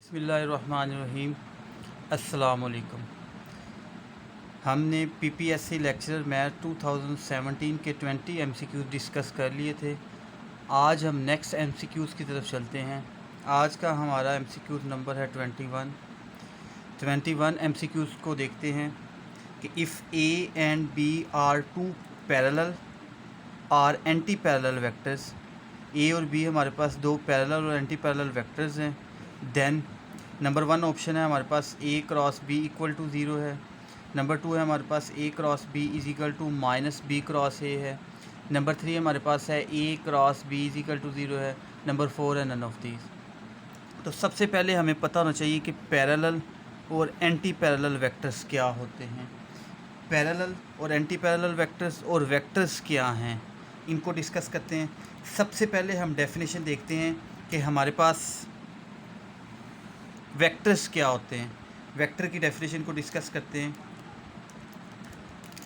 बिस्मिल्लाहिर्रहमानिर्रहीम। अस्सलामुअलैकुम। हमने पीपीएससी लेक्चरर मैथ 2017 के 20 एमसीक्यूज़ डिस्कस कर लिए थे। आज हम नेक्स्ट एमसीक्यूज़ की तरफ चलते हैं। आज का हमारा एमसीक्यूज़ नंबर है 21 एमसीक्यूज़ को देखते हैं कि if A and B are two parallel or anti parallel vectors, A और बी हमारे पास दो पैरेलल और एंटी पैरेलल वेक्टर्स हैं, देन नंबर 1 ऑप्शन है हमारे पास A cross B equal to zero है। नंबर 2 है हमारे पास A cross B is equal to minus B cross A है। नंबर 3 हमारे पास है A cross B is equal to zero है। नंबर 4 है नन ऑफ दीज। तो सबसे पहले हमें पता होना चाहिए कि पैरेलल और एंटी पैरेलल वेक्टर्स क्या होते हैं। पैरेलल और एंटी पैरेलल वेक्टर्स और वेक्टर्स क्या हैं, इनको डिस्कस करते हैं। सबसे पहले हम डेफिनेशन देखते हैं कि हमारे पास वेक्टर्स क्या होते हैं। वेक्टर की डेफिनेशन को डिस्कस करते हैं।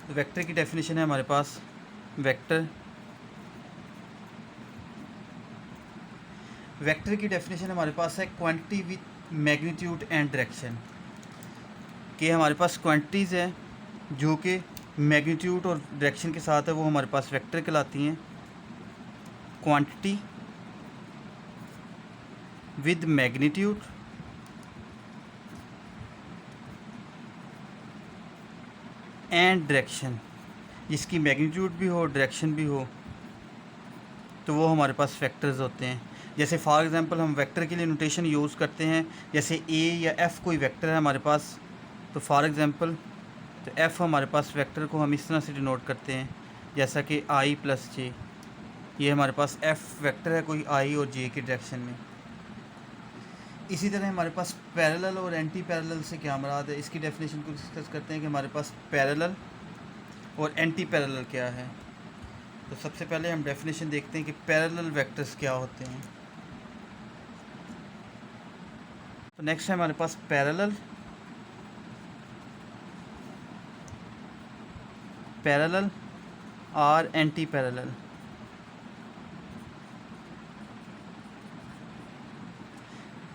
तो वेक्टर की डेफिनेशन है हमारे पास वेक्टर की डेफिनेशन हमारे पास है quantity with magnitude and direction. कि हमारे पास क्वांटिटीज़ हैं जो कि मैग्नीट्यूड और डायरेक्शन के साथ है, वो हमारे पास वेक्टर कहलाती हैं। Quantity with magnitude and direction, जिसकी मैग्नीट्यूड भी हो डायरेक्शन भी हो, तो वो हमारे पास वेक्टर्स होते हैं। जैसे फॉर एग्जांपल हम वेक्टर के लिए नोटेशन यूज़ करते हैं। जैसे ए या एफ़ कोई वेक्टर है हमारे पास, तो फॉर एग्जांपल तो एफ़ हमारे पास वेक्टर को हम इस तरह से डिनोट करते हैं, जैसा कि आई प्लस जे। ये हमारे पास एफ़ वेक्टर है कोई आई और जे की डायरेक्शन में। इसी तरह हमारे पास पैरेलल और एंटी पैरेलल से क्या मुराद है, इसकी डेफिनेशन को डिस्कस करते हैं कि हमारे पास पैरेलल और एंटी पैरेलल क्या है। तो सबसे पहले हम डेफिनेशन देखते हैं कि पैरेलल वेक्टर्स क्या होते हैं। तो नेक्स्ट है हमारे पास पैरेलल और एंटी पैरेलल।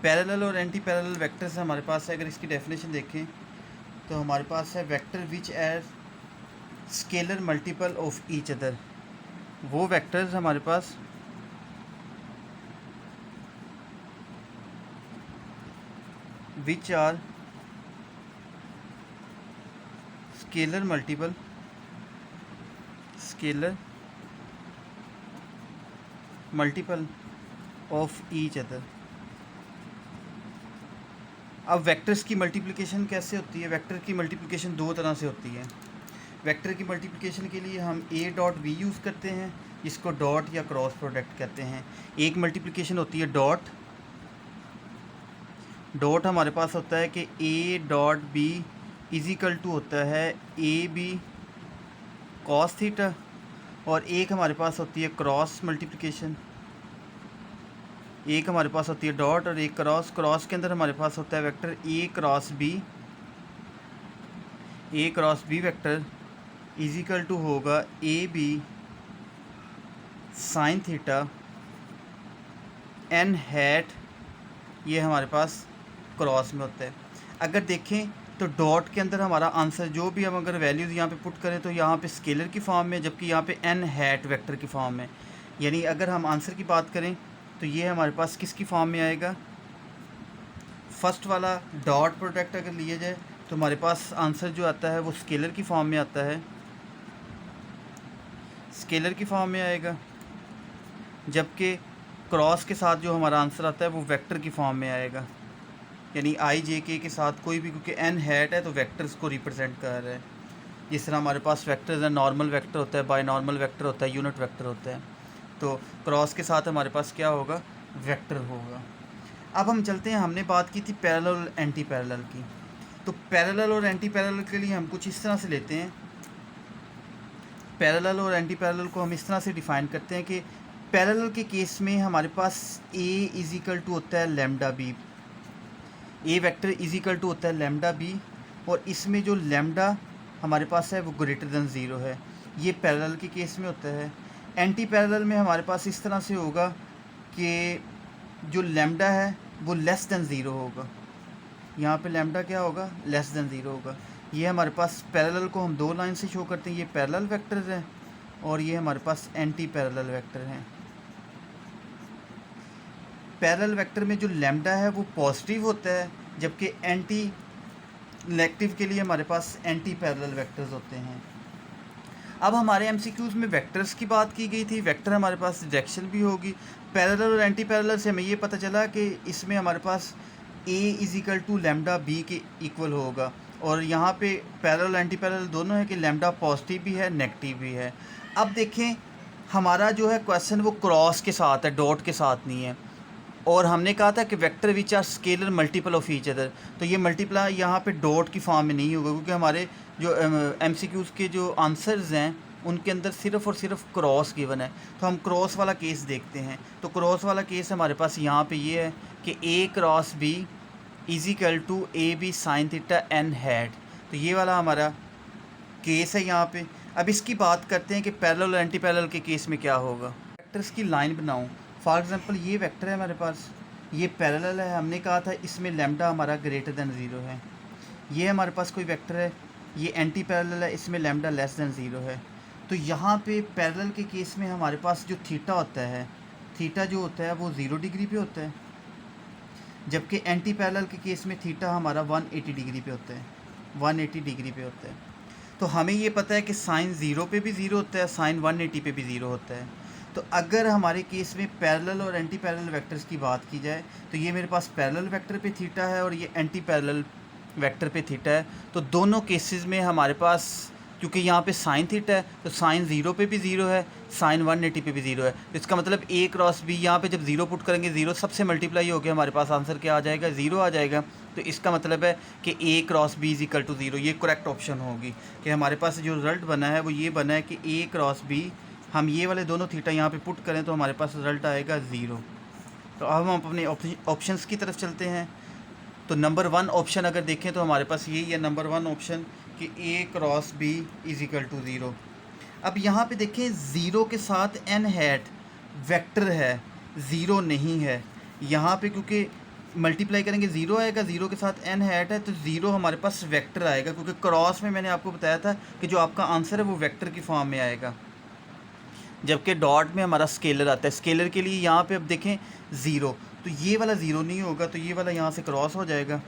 पैरेलल और एंटी पैरेलल वेक्टर्स हमारे पास है। अगर इसकी डेफिनेशन देखें तो हमारे पास है vector which as scalar multiple of each other. वो वेक्टर्स हमारे पास which are scalar multiple of each other. अब वेक्टर्स की मल्टीप्लिकेशन कैसे होती है? वेक्टर की मल्टीप्लिकेशन दो तरह से होती है। वेक्टर की मल्टीप्लिकेशन के लिए हम ए डॉट बी यूज़ करते हैं, जिसको डॉट या क्रॉस प्रोडक्ट कहते हैं। एक मल्टीप्लिकेशन होती है डॉट हमारे पास होता है कि a dot b is equal to होता है ए बी कॉस थीटा, और एक हमारे पास होती है क्रॉस मल्टीप्लिकेशन। एक हमारे पास होती है डॉट और एक क्रॉस के अंदर हमारे पास होता है vector A cross B vector is equal to होगा A B sine theta N hat. ये हमारे पास क्रॉस में होता है। अगर देखें तो डॉट के अंदर हमारा आंसर जो भी हम अगर वैल्यूज़ यहाँ पे पुट करें तो यहाँ पे स्केलर की फॉर्म में, जबकि यहाँ पे एन हैट वेक्टर की फॉर्म में। यानी अगर हम आंसर की बात करें तो ये हमारे पास किसकी फॉर्म में आएगा? फर्स्ट वाला डॉट प्रोडक्ट अगर लिया जाए तो हमारे पास आंसर जो आता है वो स्केलर की फॉर्म में आता है, स्केलर की फॉर्म में आएगा। जबकि क्रॉस के साथ जो हमारा आंसर आता है वो वेक्टर की फॉर्म में आएगा। यानी आई जे के साथ कोई भी, क्योंकि एन हैट है तो वेक्टर्स को रिप्रेजेंट कर रहा है। जिस तरह हमारे पास वेक्टर्स है, नॉर्मल वेक्टर होता है, बाय नॉर्मल वेक्टर होता है, यूनिट वेक्टर होता है। तो क्रॉस के साथ हमारे पास क्या होगा? वेक्टर होगा। अब हम चलते हैं, हमने बात की थी पैरेलल और एंटी पैरेलल की। तो पैरेलल और एंटी पैरेलल के लिए हम कुछ इस तरह से लेते हैं। पैरेलल और एंटी पैरेलल को हम इस तरह से डिफ़ाइन करते हैं कि पैरेलल के केस में हमारे पास ए इज इक्वल टू होता है lambda b. A vector is equal to होता है लैम्डा बी, और इसमें जो लैम्डा हमारे पास है वो ग्रेटर दैन ज़ीरो है। ये पैरेलल के केस में होता है। एंटी पैरेलल में हमारे पास इस तरह से होगा कि जो लैम्डा है वो लेस देन ज़ीरो होगा। यहाँ पे लैम्डा क्या होगा, लेस देन ज़ीरो होगा। ये हमारे पास पैरेलल को हम दो लाइन से शो करते हैं, ये पैरेलल वेक्टर्स हैं और ये हमारे पास एंटी पैरेलल वेक्टर हैं। पैरेलल वेक्टर में जो लैम्डा है वो पॉजिटिव होता है, जबकि एंटी नेगेटिव के लिए हमारे पास एंटी पैरेलल वेक्टर्स होते हैं। अब हमारे एमसीक्यूज़ में वेक्टर्स की बात की गई थी, वेक्टर हमारे पास डायरेक्शन भी होगी। पैरेलल और एंटी पैरेलल से हमें ये पता चला कि इसमें हमारे पास a is equal to lambda b के इक्वल होगा, और यहाँ पे पैरेलल एंटी पैरेलल दोनों है कि लैम्डा पॉजिटिव भी है नेगेटिव भी है। अब देखें हमारा जो है क्वेश्चन वो क्रॉस के साथ है, डॉट के साथ नहीं है, और हमने कहा था कि vector which are scalar multiple of each other, तो ये मल्टीप्लाई यहाँ पे डॉट की फॉर्म में नहीं होगा, क्योंकि हमारे जो एमसीक्यूज़ के जो आंसर्स हैं उनके अंदर सिर्फ़ और सिर्फ क्रॉस गिवन है। तो हम क्रॉस वाला केस देखते हैं। तो क्रॉस वाला केस हमारे पास यहाँ पे ये है कि a cross b is equal to a B sine theta N hat. तो ये वाला हमारा केस है यहाँ पे। अब इसकी बात करते हैं कि पैरेलल और एंटी पैरेलल के केस में क्या होगा। वेक्टर्स की लाइन बनाऊँ, फॉर एग्ज़ाम्पल ये वेक्टर है हमारे पास, ये पैरेलल है, हमने कहा था इसमें लैम्डा हमारा ग्रेटर दैन ज़ीरो है। ये हमारे पास कोई वेक्टर है, ये एंटी पैरेलल है, इसमें लैम्डा लेस दैन ज़ीरो है। तो यहाँ पे पैरेलल के केस में हमारे पास जो थीटा होता है, थीटा जो होता है वो 0 डिग्री पे होता है, जबकि एंटी पैरेलल के केस में थीटा हमारा 180 डिग्री पे होता है, 180 डिग्री पे होता है। तो हमें ये पता है कि साइन 0 पे भी 0 होता है, साइन 180 पे भी 0 होता है। तो अगर हमारे केस में पैरेलल और एंटी पैरेलल वेक्टर्स की बात की जाए तो ये मेरे पास पैरेलल वेक्टर पे थीटा है और ये एंटी पैरेलल वेक्टर पे थीटा है। तो दोनों केसेस में हमारे पास, क्योंकि यहाँ पे साइन थीटा है तो साइन 0 पे भी 0 है, साइन 180 पे भी 0 है। तो इसका मतलब a क्रॉस b, यहाँ पे जब 0 पुट करेंगे 0 सबसे मल्टीप्लाई होकर हमारे पास आंसर क्या आ जाएगा, 0 आ जाएगा। तो इसका मतलब है कि a cross b is equal to 0। ये करेक्ट ऑप्शन होगी कि हमारे पास जो रिजल्ट बना है वो ये बना है कि a क्रॉस b, हम ये वाले दोनों थीटा यहाँ पे पुट करें तो हमारे पास रिजल्ट आएगा 0। तो अब हम अपने ऑप्शंस की तरफ चलते हैं। तो नंबर 1 ऑप्शन अगर देखें तो हमारे पास यही है नंबर 1 ऑप्शन कि a cross b is equal to 0। अब यहाँ पे देखें 0 के साथ n हैट वेक्टर है, 0 नहीं है यहाँ पे, क्योंकि मल्टीप्लाई करेंगे 0 आएगा, 0 के साथ n हैट है तो 0 हमारे पास वेक्टर आएगा, क्योंकि क्रॉस में मैंने आपको बताया था कि जो आपका आंसर है वो वेक्टर की फॉर्म में आएगा, जबकि डॉट में हमारा स्केलर आता है। स्केलर के लिए यहाँ पे अब देखें 0, तो ये वाला 0 नहीं होगा, तो ये वाला यहाँ से क्रॉस हो जाएगा,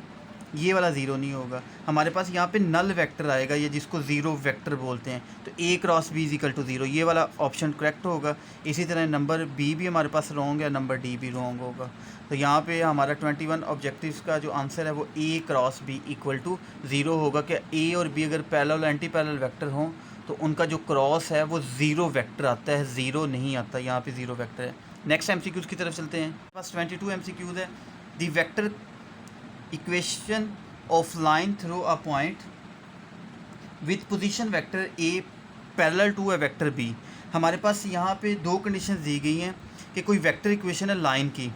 ये वाला 0 नहीं होगा। हमारे पास यहाँ पे नल वेक्टर आएगा, ये जिसको 0 वेक्टर बोलते हैं। तो a cross b is equal to 0, ये वाला ऑप्शन करेक्ट होगा। इसी तरह नंबर b भी हमारे पास रॉन्ग है, नंबर d भी रॉन्ग होगा। तो यहाँ पे हमारा 21 ऑब्जेक्टिव्स का जो आंसर है वो a cross b equal to 0 होगा कि a और b अगर पैरेलल एंटी पैरेलल वेक्टर हों तो उनका जो क्रॉस है वो 0 वेक्टर आता है, 0 नहीं आता। यहाँ पे 0 वेक्टर है। नेक्स्ट एमसीक्यूज़ की तरफ चलते हैं। बस 22 एमसीक्यूज़ है। The vector equation of line through a point with position vector a parallel to a vector b। हमारे पास यहाँ पे दो कंडीशंस दी गई हैं कि कोई वेक्टर इक्वेशन है लाइन की,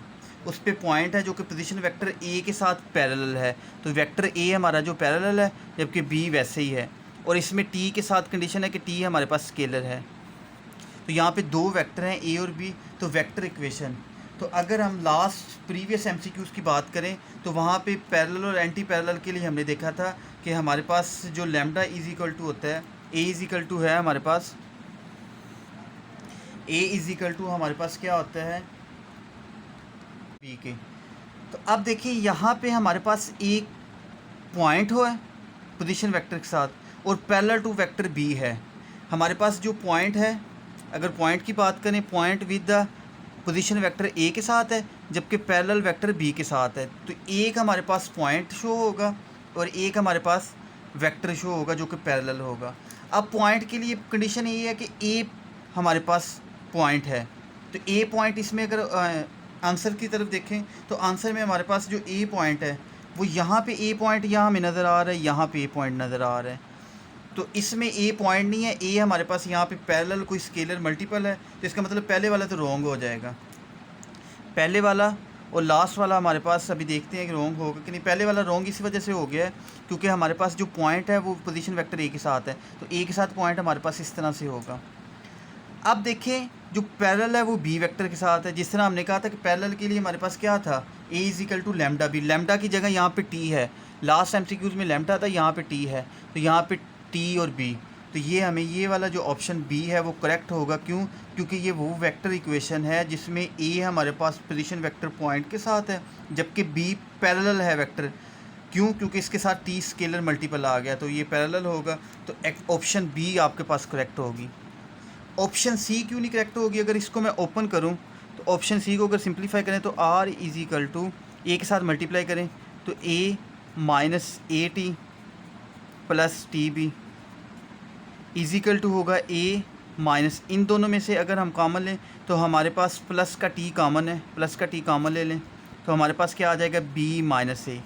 उस पे पॉइंट है जो कि पोजीशन वेक्टर a के साथ पैरेलल है। तो वेक्टर a हमारा जो पैरेलल है, जबकि b वैसे ही है। और इसमें t के साथ कंडीशन है कि t हमारे पास स्केलर है। तो यहाँ पे दो वेक्टर हैं a और b, तो वेक्टर इक्वेशन। तो अगर हम लास्ट प्रीवियस एमसीक्यूज़ की बात करें तो वहाँ पे पैरेलल और एंटी पैरेलल के लिए हमने देखा था कि हमारे पास जो लैम्डा इज इक्वल टू होता है, a इज इक्वल टू है हमारे पास, a इज इक्वल टू हमारे पास क्या होता है b के। तो अब देखिए यहाँ पे हमारे पास एक पॉइंट हो है पोजीशन वेक्टर के साथ और पैरेलल टू वेक्टर b है। हमारे पास जो पॉइंट है, अगर पॉइंट की बात करें, point with the position vector a के साथ है, जबकि पैरेलल वेक्टर b के साथ है। तो एक हमारे पास पॉइंट शो होगा और एक हमारे पास वेक्टर शो होगा जो कि पैरेलल होगा। अब पॉइंट के लिए कंडीशन ये है कि a हमारे पास पॉइंट है, तो a पॉइंट इसमें अगर आंसर की तरफ देखें तो आंसर में हमारे पास जो a पॉइंट है वो यहाँ पे a पॉइंट यहाँ हमें नज़र आ रहा है, यहाँ पे a पॉइंट नज़र आ रहा है। तो इसमें a पॉइंट नहीं है, a हमारे पास यहाँ पे पैरेलल कोई स्केलर मल्टीपल है, तो इसका मतलब पहले वाला तो रॉन्ग हो जाएगा। पहले वाला और लास्ट वाला हमारे पास अभी देखते हैं कि रॉन्ग होगा कि नहीं। पहले वाला रॉन्ग इसी वजह से हो गया है क्योंकि हमारे पास जो पॉइंट है वो पोजीशन वेक्टर a के साथ है, तो a के साथ पॉइंट हमारे पास इस तरह से होगा। अब देखें जो पैरेलल है वो बी वेक्टर के साथ है। जिस तरह हमने कहा था कि पैरेलल के लिए हमारे पास क्या था, A is equal to lambda B, lambda की जगह यहाँ पे टी है, लास्ट एमसीक्यूज में लैम्डा था, यहाँ पे टी है, तो यहाँ पे टी और बी, तो ये हमें ये वाला जो ऑप्शन बी है वो करेक्ट होगा। क्यों? क्योंकि ये वो वेक्टर इक्वेशन है जिसमें ए हमारे पास पोजीशन वेक्टर पॉइंट के साथ है, जबकि बी पैरेलल है वेक्टर। क्यों? क्योंकि इसके साथ टी स्केलर मल्टीपल आ गया, तो ये पैरेलल होगा, तो ऑप्शन बी आपके पास करेक्ट होगी। ऑप्शन सी क्यों नहीं करेक्ट होगी? अगर इसको मैं ओपन करूं तो ऑप्शन सी को अगर सिंप्लीफाई करें तो R is equal to A के साथ मल्टीप्लाई करें तो A minus A T plus T B is equal to होगा ए माइनस, इन दोनों में से अगर हम कॉमन लें तो हमारे पास प्लस का टी कॉमन है, प्लस का टी कॉमन ले लें तो हमारे पास क्या आ जाएगा, बी माइनस ए।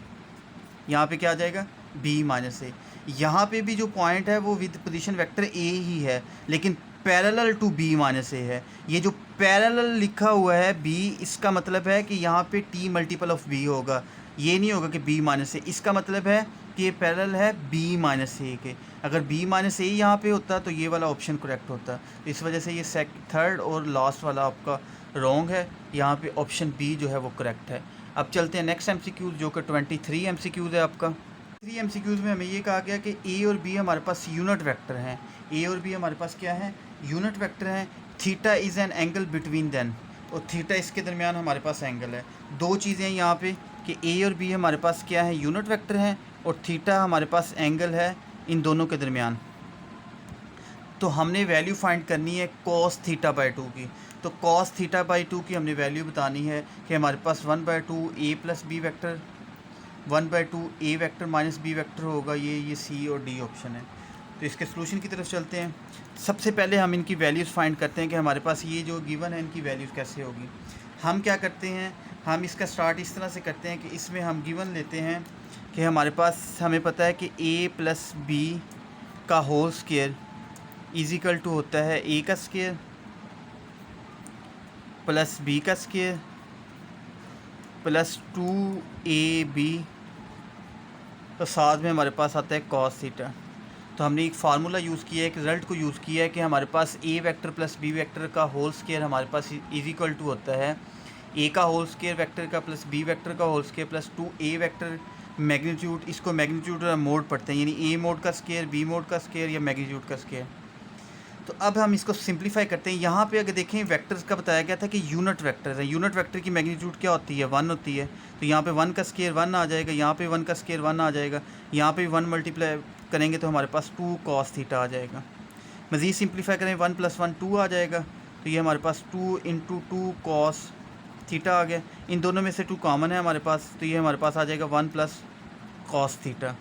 यहाँ पे क्या आ जाएगा, बी माइनस ए। यहाँ पे भी जो पॉइंट है वो विद पोजीशन वेक्टर ए ही है, लेकिन पैरेलल टू बी माइनस ए है। ये जो पैरेलल लिखा हुआ है बी, इसका मतलब है कि यहाँ पे टी मल्टीपल ऑफ बी होगा, ये नहीं होगा कि बी माइनस ए। इसका मतलब है कि ये पैरेलल है बी माइनस ए के। अगर बी माइनस ए यहाँ पे होता तो ये वाला ऑप्शन करेक्ट होता। तो इस वजह से ये थर्ड और लास्ट वाला आपका रॉन्ग है, यहाँ पे ऑप्शन बी जो है वो करेक्ट है। अब चलते हैं नेक्स्ट एमसीक्यूज जो कि 23 एमसीक्यूज है आपका। 3 एमसीक्यूज में हमें ये कहा गया कि ए और बी हमारे पास यूनिट वेक्टर हैं। ए और बी हमारे पास क्या है, यूनिट वेक्टर हैं। Theta is an angle between them, और थीटा इसके दरमियान हमारे पास एंगल है। दो चीज़ें यहाँ पे कि ए और बी हमारे पास क्या है, यूनिट वेक्टर हैं, और थीटा हमारे पास एंगल है इन दोनों के दरमियान। तो हमने वैल्यू फाइंड करनी है कॉस थीटा बाई 2 की। तो कॉस थीटा बाई 2 की हमने वैल्यू बतानी है कि हमारे पास 1/2 ए प्लस बी वैक्टर, 1/2 ए वेक्टर माइनस बी वेक्टर होगा। ये सी और डी ऑप्शन है। तो इसके सोल्यूशन की तरफ चलते हैं। सबसे पहले हम इनकी वैल्यूज़ फाइंड करते हैं कि हमारे पास ये जो गिवन है इनकी वैल्यूज़ कैसे होगी। हम क्या करते हैं, हम इसका स्टार्ट इस तरह से करते हैं कि इसमें हम गिवन लेते हैं कि हमारे पास, हमें पता है कि ए प्लस बी का whole square is equal to होता है ए का स्क्वायर प्लस बी का स्क्वायर प्लस 2ab, तो साथ में हमारे पास आता है कॉस थीटा। तो हमने एक फार्मूला यूज़ किया है, एक रिजल्ट को यूज़ किया है कि हमारे पास a vector plus b vector का होल स्क्वायर हमारे पास इज इक्वल टू होता है ए का होल स्क्वायर वेक्टर का प्लस बी वेक्टर का whole square plus 2a vector magnitude, इसको मैग्नीट्यूड और मोड पढ़ते हैं, यानी ए मोड का स्क्वायर, बी मोड का स्क्वायर या मैग्नीट्यूड का स्क्वायर। तो अब हम इसको सिंप्लीफाई करते हैं। यहाँ पे अगर देखें वेक्टर्स का बताया गया था कि यूनिट वेक्टर है, यूनिट वेक्टर की मैग्नीट्यूड क्या होती है, 1 होती है। तो यहाँ पे 1 का स्क्वायर 1 आ जाएगा, यहाँ पे 1 का स्क्वायर 1 आ जाएगा, यहाँ पे 1 मल्टीप्लाई करेंगे तो हमारे पास 2 कॉस थीटा आ जाएगा। मज़ीद सिंप्लीफाई करें 1 + 1 2 आ जाएगा, तो ये हमारे पास 2 × 2 कॉस थीटा आ गया। इन दोनों में से 2 कॉमन है हमारे पास, तो ये हमारे पास आ जाएगा 1 + कॉस थीटा।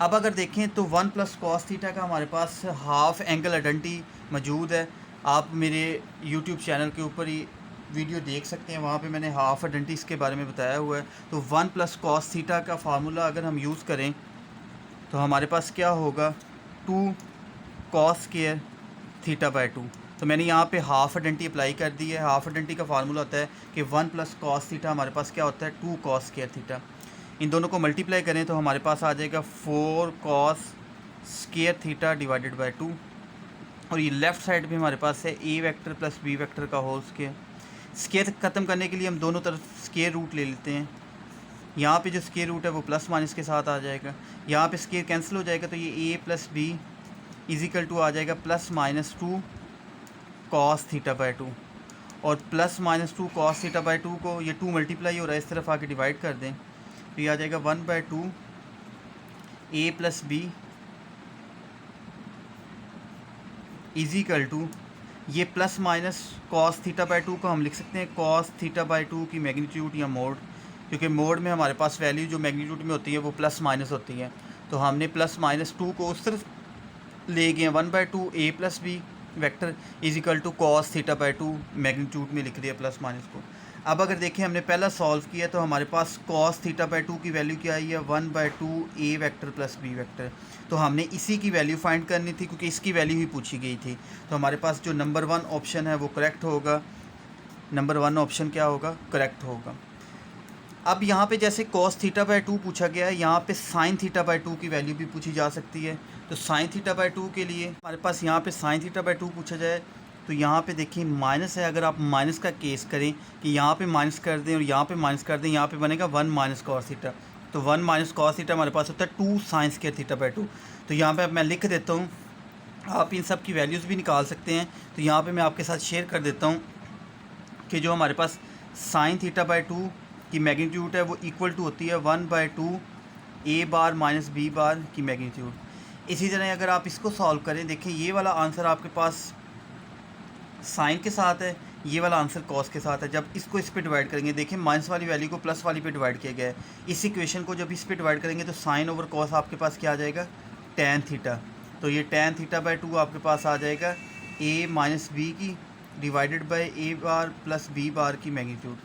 अब अगर देखें तो 1 + कॉस थीटा का हमारे पास हाफ एंगल आइडेंटिटी मौजूद है। आप मेरे यूट्यूब चैनल के ऊपर ही वीडियो देख सकते हैं, वहाँ पे मैंने हाफ आइडेंटिटी इसके बारे में बताया हुआ है। तो 1 + कॉस थीटा का फार्मूला अगर हम यूज़ करें तो हमारे पास क्या होगा, 2 कॉस स्क्वायर थीटा बाई 2। तो मैंने यहाँ पे हाफ आइडेंटिटी अप्लाई कर दी है। हाफ आइडेंटिटी का फार्मूला होता है कि 1 + कॉस थीटा हमारे पास क्या होता है, 2 कॉस स्क्वायर थीटा। इन दोनों को मल्टीप्लाई करें तो हमारे पास आ जाएगा 4 cos square theta divided by 2। और ये लेफ़्ट साइड पे हमारे पास है ए वेक्टर प्लस बी वेक्टर का होल स्क्वायर। स्क्वायर ख़त्म करने के लिए हम दोनों तरफ स्क्वायर रूट ले लेते हैं। यहाँ पे जो स्क्वायर रूट है वो प्लस माइनस के साथ आ जाएगा, यहाँ पे स्क्वायर कैंसिल हो जाएगा, तो ये a + b is equal to आ जाएगा +-2 कॉस थीटा बाई 2। और +-2 कॉस थीटा बाई 2 को, ये 2 मल्टीप्लाई हो रहा है, इस तरफ आके डिवाइड कर दें तो ये आ जाएगा 1/2 a + b is equal to, ये +- कॉस थीटा बाई 2 को हम लिख सकते हैं कॉस थीटा बाई 2 की मैग्नीट्यूड या मोड, क्योंकि मोड में हमारे पास वैल्यू जो मैग्नीट्यूड में होती है वो +- होती है। तो हमने +-2 को उस तरफ ले गए, 1/2 a + b vector is equal to cos theta by 2 magnitude में लिख दिया +- को। अब अगर देखें हमने पहला सॉल्व किया तो हमारे पास कॉस थीटा बाई 2 की वैल्यू क्या आई है, 1/2 a vector plus b vector. तो हमने इसी की वैल्यू फाइंड करनी थी क्योंकि इसकी वैल्यू ही पूछी गई थी। तो हमारे पास जो नंबर 1 ऑप्शन है वो करेक्ट होगा, नंबर 1 ऑप्शन क्या होगा, करेक्ट होगा। अब यहाँ पे जैसे cos थीटा बाई 2 पूछा गया है, यहाँ पे sin थीटा बाई 2 की वैल्यू भी पूछी जा सकती है। तो sin थीटा बाई 2 के लिए हमारे पास यहाँ पे sin थीटा बाई 2 पूछा जाए तो यहाँ पे देखिए माइनस है। अगर आप माइनस का केस करें कि यहाँ पे माइनस कर दें और यहाँ पे माइनस कर दें, यहाँ पे बनेगा 1 माइनस cos थीटा। तो 1 माइनस cos थीटा हमारे पास होता है 2 sin स्क्वायर थीटा बाई 2। तो यहाँ पे अब मैं लिख देता हूँ, आप इन सब की वैल्यूज़ भी निकाल सकते हैं। तो यहाँ पे मैं आपके साथ शेयर कर देता हूँ कि जो हमारे पास sin थीटा बाई 2 की मैग्नीट्यूड है वो इक्वल टू होती है 1/2 a बार माइनस b बार की मैग्नीट्यूड। इसी तरह अगर आप इसको सॉल्व करें, देखिए ये वाला आंसर आपके पास साइन के साथ है, ये वाला आंसर कॉस के साथ है। जब इसको इस पे डिवाइड करेंगे, देखिए माइनस वाली वैल्यू को प्लस वाली पे डिवाइड किया गया है। इस इक्वेशन को जब इस पे डिवाइड करेंगे तो साइन ओवर कॉस आपके पास क्या आ जाएगा, tan थीटा। तो ये tan थीटा बाई 2 आपके पास आ जाएगा a माइनस बी की divided by a bar plus b बार की मैग्नीट्यूड।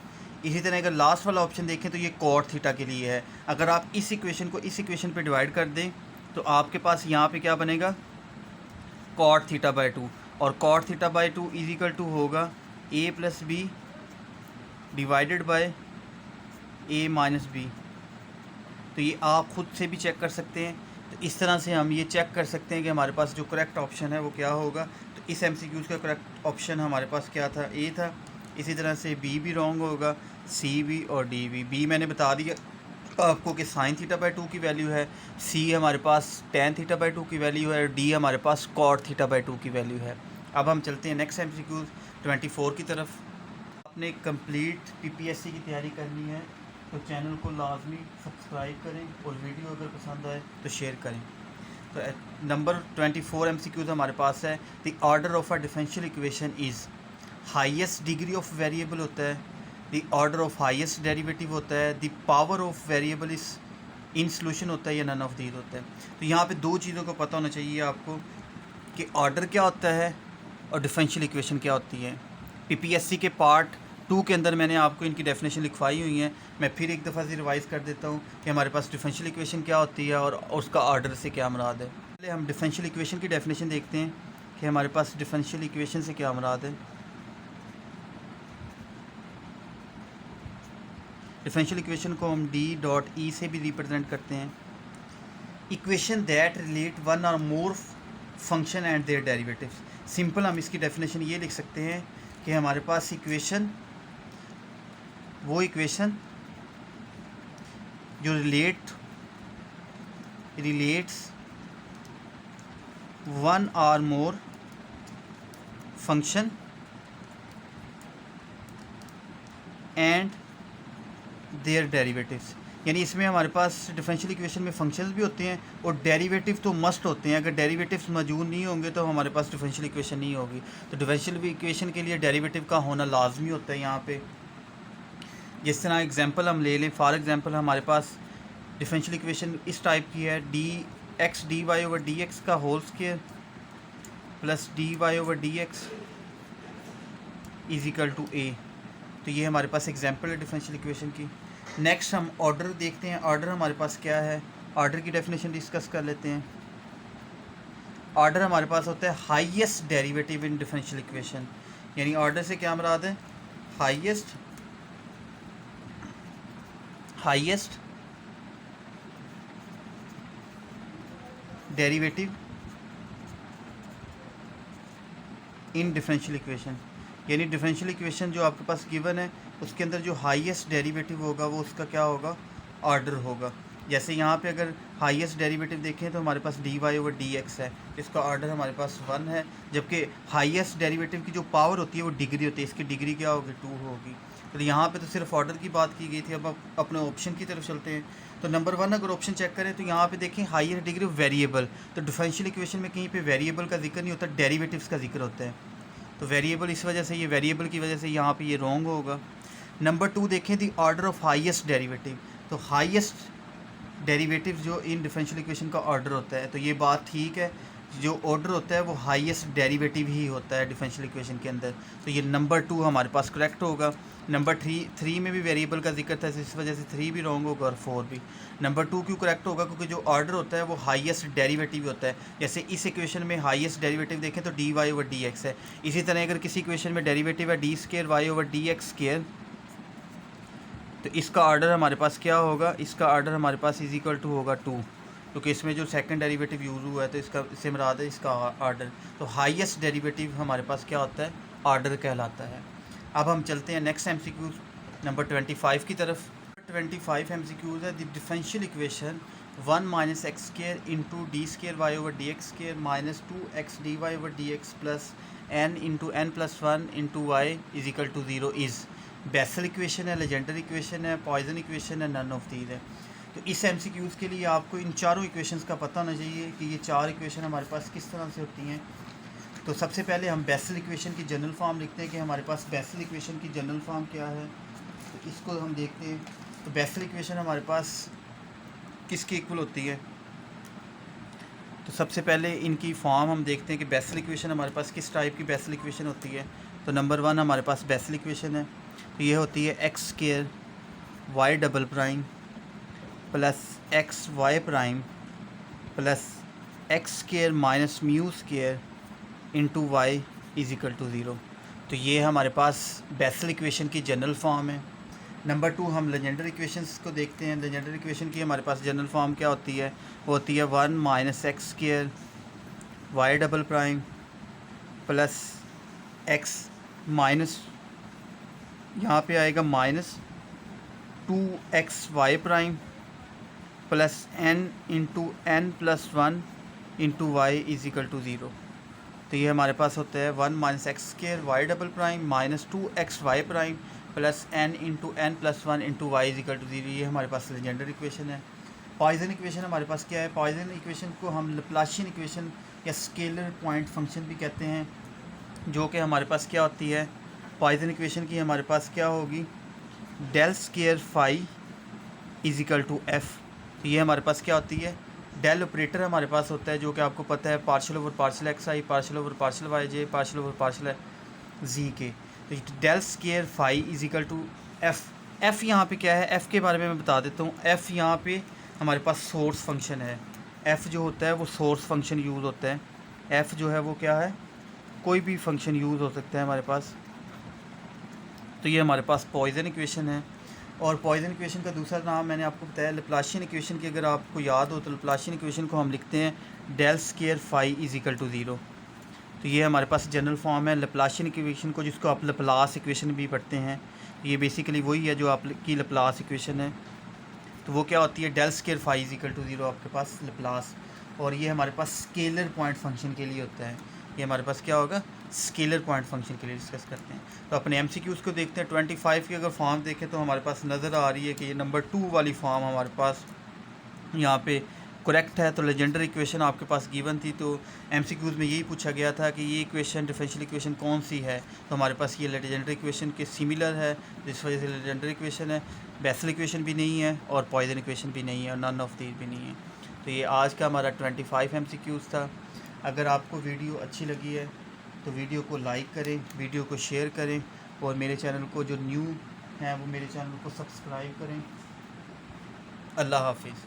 इसी तरह अगर लास्ट वाला ऑप्शन देखें तो ये cot थीटा के लिए है। अगर आप इस इक्वेशन को इस इक्वेशन पे डिवाइड कर दें तो आपके पास यहाँ पे क्या बनेगा, cot थीटा बाई 2। और cot theta by 2 is equal to होगा a plus b divided by a minus b. तो ये आप ख़ुद से भी चेक कर सकते हैं। तो इस तरह से हम ये चेक कर सकते हैं कि हमारे पास जो करेक्ट ऑप्शन है वो क्या होगा। तो इस MCQs का करेक्ट ऑप्शन हमारे पास क्या था, A था। इसी तरह से B भी रॉन्ग होगा, C भी और D भी। B मैंने बता दिया आपको कि sin थीटा बाई 2 की वैल्यू है, C हमारे पास tan थीटा बाई 2 की वैल्यू है और D हमारे पास cot थीटा बाई 2 की वैल्यू है। अब हम चलते हैं नेक्स्ट MCQ 24 की तरफ। आपने कंप्लीट PPSC की तैयारी करनी है तो चैनल को लाजमी सब्सक्राइब करें और वीडियो अगर पसंद आए तो शेयर करें। तो नंबर 24 MCQs हमारे पास है, the order of a differential equation is, highest degree of variable होता है, the order of highest derivative होता है, द पावर ऑफ वेरिएबल इस इन सोल्यूशन होता है या नन ऑफ दीज होता है। तो यहाँ पे दो चीज़ों को पता होना चाहिए आपको कि ऑर्डर क्या होता है और डिफरेंशियल इक्वेशन क्या होती है। PPSC के पार्ट 2 के अंदर मैंने आपको इनकी डेफिनेशन लिखवाई हुई है। मैं फिर एक दफ़ा से रिवाइज़ कर देता हूँ कि हमारे पास डिफरेंशियल इक्वेशन क्या होती है और उसका ऑर्डर से क्या मुराद है। पहले हम डिफरेंशियल इक्वेशन की डेफिनेशन देखते हैं कि हमारे पास डिफरेंशियल इक्वेशन से क्या मुराद है। डिफरेंशियल इक्वेशन को हम D.E से भी रिप्रेजेंट करते हैं, equation that relate one or more function and their derivatives. Simple हम इसकी डेफिनेशन ये लिख सकते हैं कि हमारे पास इक्वेशन वो इक्वेशन जो relates one or more function and their derivatives. यानी इसमें हमारे पास डिफरेंशियल इक्वेशन में फंक्शंस भी होते हैं और डेरिवेटिव तो मस्ट होते हैं। अगर डेरिवेटिव्स मौजूद नहीं होंगे तो हमारे पास डिफरेंशियल इक्वेशन नहीं होगी। तो डिफरेंशियल इक्वेशन के लिए डेरिवेटिव का होना लाजमी होता है। यहाँ पे जिस तरह एग्जांपल हम ले लें, फॉर एग्जांपल हमारे पास डिफरेंशियल इक्वेशन इस टाइप की है, dx dy ओवर dx का whole square plus dy over dx is equal to a। तो ये हमारे पास एग्जांपल है डिफरेंशियल इक्वेशन की। नेक्स्ट हम ऑर्डर देखते हैं, ऑर्डर हमारे पास क्या है, ऑर्डर की डेफिनेशन डिस्कस कर लेते हैं। ऑर्डर हमारे पास होता है highest derivative in differential equation. यानी ऑर्डर से क्या मुराद है, highest derivative in differential equation. यानी डिफरेंशियल इक्वेशन जो आपके पास गिवन है उसके अंदर जो हाईएस्ट डेरिवेटिव होगा वो उसका क्या होगा, ऑर्डर होगा। जैसे यहाँ पे अगर हाईएस्ट डेरिवेटिव देखें तो हमारे पास dy ओवर dx है, इसका ऑर्डर हमारे पास 1 है। जबकि हाईएस्ट डेरिवेटिव की जो पावर होती है वो डिग्री होती है, इसकी डिग्री क्या होगी, 2 होगी। तो यहाँ पे तो सिर्फ ऑर्डर की बात की गई थी। अब अपने ऑप्शन की तरफ चलते हैं। तो नंबर 1 अगर ऑप्शन चेक करें तो यहाँ पे देखें हाईएस्ट डिग्री ऑफ वेरिएबल। तो डिफरेंशियल इक्वेशन में कहीं पे वेरिएबल का जिक्र नहीं होता, डेरिवेटिव्स का जिक्र होता है। तो वेरिएबल इस वजह से, ये वेरिएबल की वजह से यहाँ पे ये रॉन्ग होगा। नंबर 2 देखें दी ऑर्डर ऑफ हाईएस्ट डेरिवेटिव। तो हाईएस्ट डेरिवेटिव जो इन डिफरेंशियल इक्वेशन का ऑर्डर होता है, तो ये बात ठीक है, जो ऑर्डर होता है वो हाईएस्ट डेरिवेटिव ही होता है डिफरेंशियल इक्वेशन के अंदर। तो ये नंबर 2 हमारे पास करेक्ट होगा। नंबर 3 में भी वेरिएबल का जिक्र था, इस वजह से 3 भी रॉन्ग होगा और 4 भी। नंबर 2 क्यों करेक्ट होगा, क्योंकि जो ऑर्डर होता है वो हाईएस्ट डेरिवेटिव होता है। जैसे इस इक्वेशन में हाईएस्ट डेरिवेटिव देखें तो dy ओवर dx है। इसी तरह अगर किसी इक्वेशन में डेरिवेटिव है d² y ओवर dx², तो इसका ऑर्डर हमारे पास क्या होगा, इसका ऑर्डर हमारे पास इज इक्वल टू होगा 2, क्योंकि इसमें जो सेकंड डेरिवेटिव यूज़ हुआ है तो इससे मुराद है इसका ऑर्डर। तो हाईएस्ट डेरिवेटिव हमारे पास क्या होता है, ऑर्डर कहलाता है। अब हम चलते हैं नेक्स्ट MCQ नंबर 25 की तरफ। 25 MCQs है, the differential equation 1 minus x square into d square y over d x square minus 2x dy over d x plus n into n plus 1 into y is equal to 0 is Bessel equation है, Legendre equation है, Poisson equation है, none of these है। तो इस MCQs के लिए आपको इन चारों इक्वेशंस का पता होना चाहिए कि ये चार इक्वेशन हमारे पास किस तरह से होती हैं। तो सबसे पहले हम बेसल इक्वेशन की जनरल फॉर्म लिखते हैं कि हमारे पास बेसल इक्वेशन की जनरल फॉर्म क्या है। तो इसको हम देखते हैं। तो बेसल इक्वेशन हमारे पास किसकी इक्वल होती है। तो सबसे पहले इनकी फॉर्म हम देखते हैं कि बेसल इक्वेशन हमारे पास किस टाइप की बेसल इक्वेशन होती है। तो नंबर 1 हमारे पास बेसल इक्वेशन है, तो ये होती है x square y double prime plus x y prime plus x square minus mu square into y is equal to 0। तो ये हमारे पास बेसल इक्वेशन की जनरल फॉर्म है। नंबर 2 हम लेजेंडर इक्वेशंस को देखते हैं। लेजेंडर इक्वेशन की हमारे पास जनरल फॉर्म क्या होती है, वो होती है 1 minus x square y double prime plus x minus, यहाँ पे आएगा minus 2x y prime plus n into n plus 1 into y is equal to 0। तो ये हमारे पास होता है 1 minus x square y double prime minus 2x y prime plus n into n plus 1 into y is equal to 0। ये हमारे पास Legendre equation है। पॉइजन इक्वेशन हमारे पास क्या है, पॉइजन इक्वेशन को हम लैप्लाशियन इक्वेशन या स्केलर पॉइंट फंक्शन भी कहते हैं, जो कि हमारे पास क्या होती है। पॉइजन इक्वेशन की हमारे पास क्या होगी, del square phi is equal to f. तो ये हमारे पास क्या होती है, डेल ऑपरेटर हमारे पास होता है, जो कि आपको पता है partial over partial x i, partial over partial y j, partial over partial z k. तो del square phi is equal to f. F यहाँ पे क्या है, एफ़ के बारे में मैं बता देता हूँ। एफ़ यहाँ पे हमारे पास सोर्स फंक्शन है। एफ़ जो होता है वो सोर्स फंक्शन यूज़ होता है। एफ़ जो है वो क्या है, कोई भी फंक्शन यूज़ हो सकता है हमारे पास। तो ये हमारे पास पॉइजन इक्वेशन है। और पॉइजन इक्वेशन का दूसरा नाम मैंने आपको बताया लैप्लाशियन इक्वेशन की। अगर आपको याद हो तो लैप्लाशियन इक्वेशन को हम लिखते हैं del square phi is equal to 0। तो ये हमारे पास जनरल फॉर्म है लैप्लाशियन इक्वेशन को, जिसको आप लैप्लास इक्वेशन भी पढ़ते हैं। ये बेसिकली वही है जो आपकी लैप्लास इक्वेशन है। तो वो क्या होती है, del square phi is equal to 0 आपके पास लैप्लास। और ये हमारे पास स्केलर पॉइंट फंक्शन के लिए होता है। ये हमारे पास क्या होगा, स्केलर पॉइंट फंक्शन के लिए डिस्कस करते हैं। तो अपने MCQs को देखते हैं। 25 की अगर फॉर्म देखें तो हमारे पास नज़र आ रही है कि ये नंबर 2 वाली फॉर्म हमारे पास यहाँ पे करेक्ट है। तो लेजेंडर इक्वेशन आपके पास गिवन थी, तो MCQs में यही पूछा गया था कि ये इक्वेशन डिफरेंशियल इक्वेशन कौन सी है। तो हमारे पास ये लेजेंडर इक्वेशन के सिमिलर है, जिस वजह से लेजेंडर इक्वेशन है। बेसल इक्वेशन भी नहीं है और पॉइजन इक्वेशन भी नहीं है और नन ऑफ दीज भी नहीं है। तो ये आज का हमारा 25 MCQs था। अगर आपको वीडियो अच्छी लगी है तो वीडियो को लाइक करें, वीडियो को शेयर करें, और मेरे चैनल को जो न्यू हैं वो मेरे चैनल को सब्सक्राइब करें। अल्लाह हाफिज़।